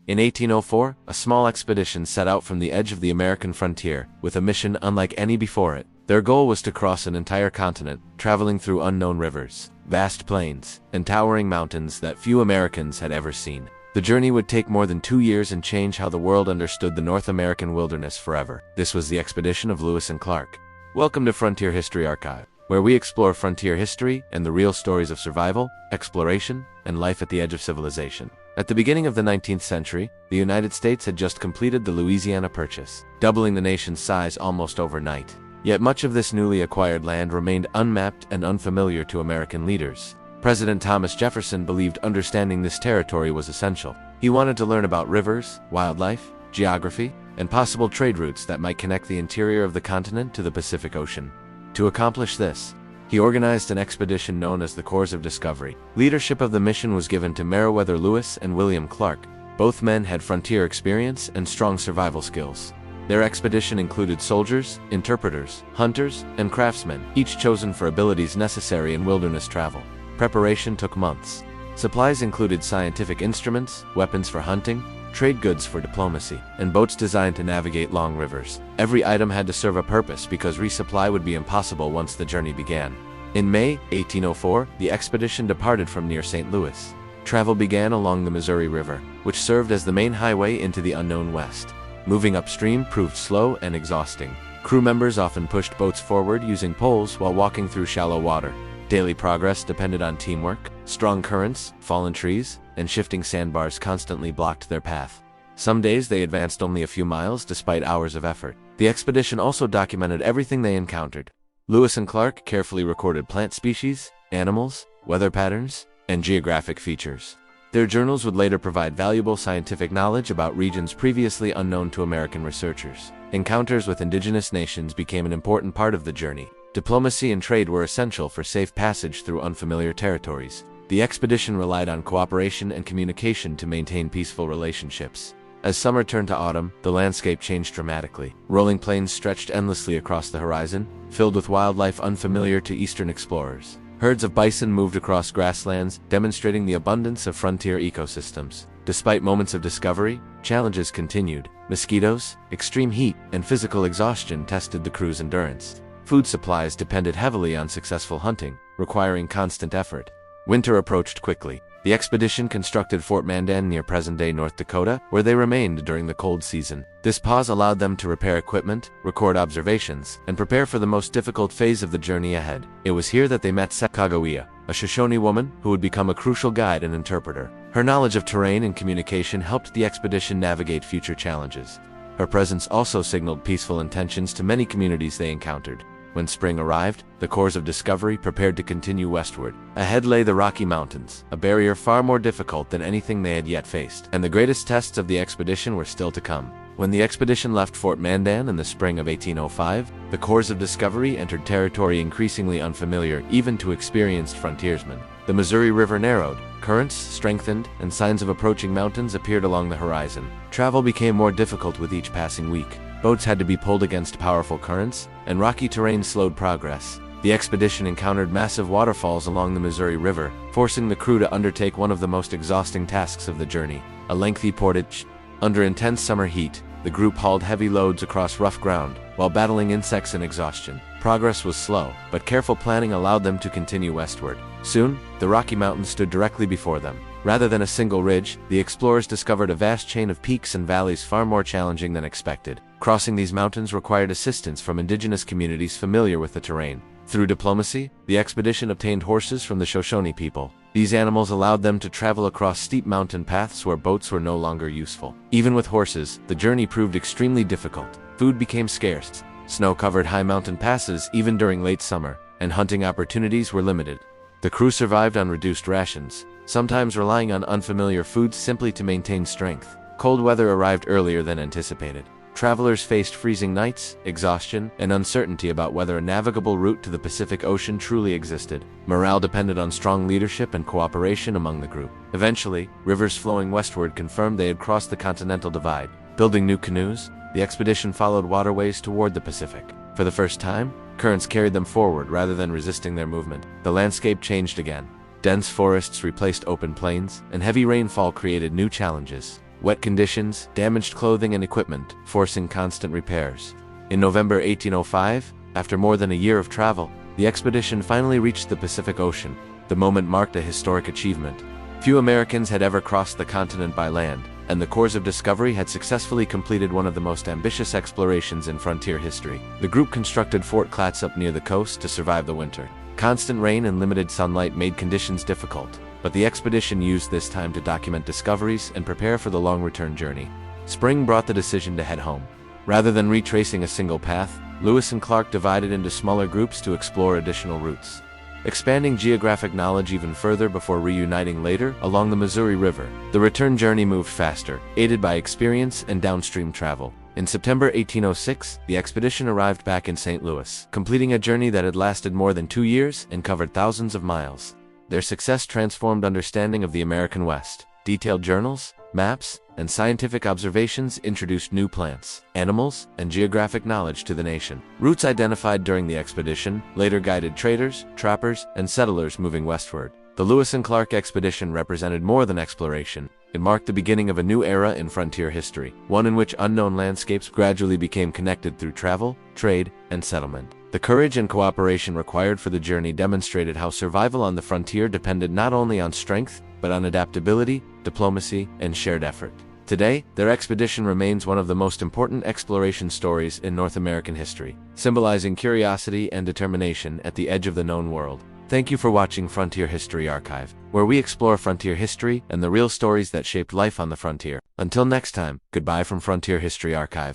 In 1804, a small expedition set out from the edge of the American frontier, with a mission unlike any before it. Their goal was to cross an entire continent, traveling through unknown rivers, vast plains, and towering mountains that few Americans had ever seen. The journey would take more than 2 years and change how the world understood the North American wilderness forever. This was the expedition of Lewis and Clark. Welcome to Frontier History Archive, where we explore frontier history and the real stories of survival, exploration, and life at the edge of civilization. At the beginning of the 19th century, the United States had just completed the Louisiana Purchase, doubling the nation's size almost overnight. Yet much of this newly acquired land remained unmapped and unfamiliar to American leaders. President Thomas Jefferson believed understanding this territory was essential. He wanted to learn about rivers, wildlife, geography, and possible trade routes that might connect the interior of the continent to the Pacific Ocean. To accomplish this, he organized an expedition known as the Corps of Discovery. Leadership of the mission was given to Meriwether Lewis and William Clark. Both men had frontier experience and strong survival skills. Their expedition included soldiers, interpreters, hunters, and craftsmen, each chosen for abilities necessary in wilderness travel. Preparation took months. Supplies included scientific instruments, weapons for hunting, trade goods for diplomacy, and boats designed to navigate long rivers. Every item had to serve a purpose because resupply would be impossible once the journey began. In May 1804, the expedition departed from near St. Louis. Travel began along the Missouri River, which served as the main highway into the unknown West. Moving upstream proved slow and exhausting. Crew members often pushed boats forward using poles while walking through shallow water. Daily progress depended on teamwork. Strong currents, fallen trees, and shifting sandbars constantly blocked their path. Some days they advanced only a few miles despite hours of effort. The expedition also documented everything they encountered. Lewis and Clark carefully recorded plant species, animals, weather patterns, and geographic features. Their journals would later provide valuable scientific knowledge about regions previously unknown to American researchers. Encounters with indigenous nations became an important part of the journey. Diplomacy and trade were essential for safe passage through unfamiliar territories. The expedition relied on cooperation and communication to maintain peaceful relationships. As summer turned to autumn, the landscape changed dramatically. Rolling plains stretched endlessly across the horizon, filled with wildlife unfamiliar to Eastern explorers. Herds of bison moved across grasslands, demonstrating the abundance of frontier ecosystems. Despite moments of discovery, challenges continued. Mosquitoes, extreme heat, and physical exhaustion tested the crew's endurance. Food supplies depended heavily on successful hunting, requiring constant effort. Winter approached quickly. The expedition constructed Fort Mandan near present-day North Dakota, where they remained during the cold season. This pause allowed them to repair equipment, record observations, and prepare for the most difficult phase of the journey ahead. It was here that they met Sacagawea, a Shoshone woman who would become a crucial guide and interpreter. Her knowledge of terrain and communication helped the expedition navigate future challenges. Her presence also signaled peaceful intentions to many communities they encountered. When spring arrived, the Corps of Discovery prepared to continue westward. Ahead lay the Rocky Mountains, a barrier far more difficult than anything they had yet faced. And the greatest tests of the expedition were still to come. When the expedition left Fort Mandan in the spring of 1805, the Corps of Discovery entered territory increasingly unfamiliar even to experienced frontiersmen. The Missouri River narrowed, currents strengthened, and signs of approaching mountains appeared along the horizon. Travel became more difficult with each passing week. Boats had to be pulled against powerful currents, and rocky terrain slowed progress. The expedition encountered massive waterfalls along the Missouri River, forcing the crew to undertake one of the most exhausting tasks of the journey, a lengthy portage. Under intense summer heat, the group hauled heavy loads across rough ground, while battling insects and exhaustion. Progress was slow, but careful planning allowed them to continue westward. Soon, the Rocky Mountains stood directly before them. Rather than a single ridge, the explorers discovered a vast chain of peaks and valleys far more challenging than expected. Crossing these mountains required assistance from indigenous communities familiar with the terrain. Through diplomacy, the expedition obtained horses from the Shoshone people. These animals allowed them to travel across steep mountain paths where boats were no longer useful. Even with horses, the journey proved extremely difficult. Food became scarce. Snow covered high mountain passes even during late summer, and hunting opportunities were limited. The crew survived on reduced rations, sometimes relying on unfamiliar foods simply to maintain strength. Cold weather arrived earlier than anticipated. Travelers faced freezing nights, exhaustion, and uncertainty about whether a navigable route to the Pacific Ocean truly existed. Morale depended on strong leadership and cooperation among the group. Eventually, rivers flowing westward confirmed they had crossed the continental divide. Building new canoes, the expedition followed waterways toward the Pacific. For the first time, currents carried them forward rather than resisting their movement. The landscape changed again. Dense forests replaced open plains, and heavy rainfall created new challenges. Wet conditions damaged clothing and equipment, forcing constant repairs. In November 1805, after more than a year of travel, the expedition finally reached the Pacific Ocean. The moment marked a historic achievement. Few Americans had ever crossed the continent by land, and the Corps of Discovery had successfully completed one of the most ambitious explorations in frontier history. The group constructed Fort Clatsop near the coast to survive the winter. Constant rain and limited sunlight made conditions difficult, but the expedition used this time to document discoveries and prepare for the long return journey. Spring brought the decision to head home. Rather than retracing a single path, Lewis and Clark divided into smaller groups to explore additional routes, expanding geographic knowledge even further before reuniting later along the Missouri River. The return journey moved faster, aided by experience and downstream travel. In September 1806, the expedition arrived back in St. Louis, completing a journey that had lasted more than 2 years and covered thousands of miles. Their success transformed understanding of the American West. Detailed journals, maps, and scientific observations introduced new plants, animals, and geographic knowledge to the nation. Routes identified during the expedition later guided traders, trappers, and settlers moving westward. The Lewis and Clark expedition represented more than exploration. It marked the beginning of a new era in frontier history, one in which unknown landscapes gradually became connected through travel, trade, and settlement. The courage and cooperation required for the journey demonstrated how survival on the frontier depended not only on strength, but on adaptability, diplomacy, and shared effort. Today, their expedition remains one of the most important exploration stories in North American history, symbolizing curiosity and determination at the edge of the known world. Thank you for watching Frontier History Archive, where we explore frontier history and the real stories that shaped life on the frontier. Until next time, goodbye from Frontier History Archive.